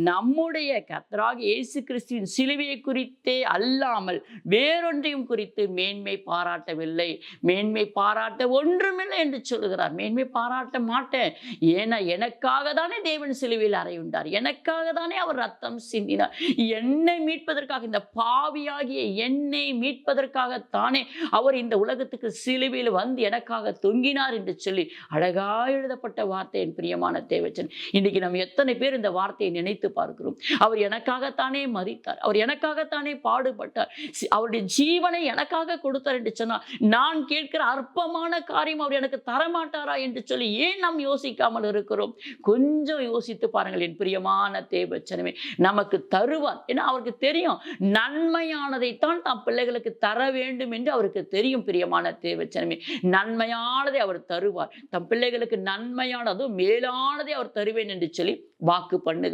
நம்முடைய கர்த்தராகிய இயேசு கிறிஸ்துவின் சிலுவையை குறித்தே அல்லாமல் வேறொன்றையும் குறித்து மேன்மை பாராட்டவில்லை. மேன்மை பாராட்ட ஒன்றுமில்லை என்று சொல்லுகிறார். மேன்மை பாராட்ட மாட்டேன். ஏன்னா எனக்காக தானே தேவன் சிலுவையில் அறையுண்டார். எனக்காக தானே அவர் ரத்தம் சிந்தினார். என்னை மீட்பதற்காக, இந்த பாவியாகிய என்னை மீட்பதற்காகத்தானே அவர் இந்த உலகத்துக்கு சிலுவையில் வந்து எனக்காக தொங்கினார் என்று சொல்லி அழகா எழுதப்பட்ட வார்த்தை. என் பிரியமான தேவச்சன், இன்னைக்கு நம்ம எத்தனை பேர் இந்த வார்த்தையை நினைத்து பார்க்கிறோம்? அவர் எனக்காகத்தானே மரித்தார், அவர் எனக்காகத்தானே பாடுபட்டார், அவருடைய ஜீவனை எனக்காக கொடுத்தார் என்று சொன்னால் நான் கேட்கிற அற்பமான காரியம் அவர் எனக்கு தரமாட்டாரா என்று சொல்லி ஏன் நாம் யோசிக்காமல் இருக்கிறோம்? கொஞ்சம் யோசித்து பாருங்கள் என் பிரியமான தேவச்சனமே. நமக்கு தருவார். ஏன்னா அவருக்கு தெரியும் நன்மையானதைத்தான் தாம் பிள்ளைகளுக்கு தர வேண்டும் என்று அவருக்கு தெரியும். பிரியமான தேவச்சனமே, நன்மையானதை அவர் தருவார். தம் பிள்ளைகளுக்கு நன்மையானதும் மேலானதை அவர் தருவேன் என்று சொல்லி வாக்கு பண்ணுகிறார்.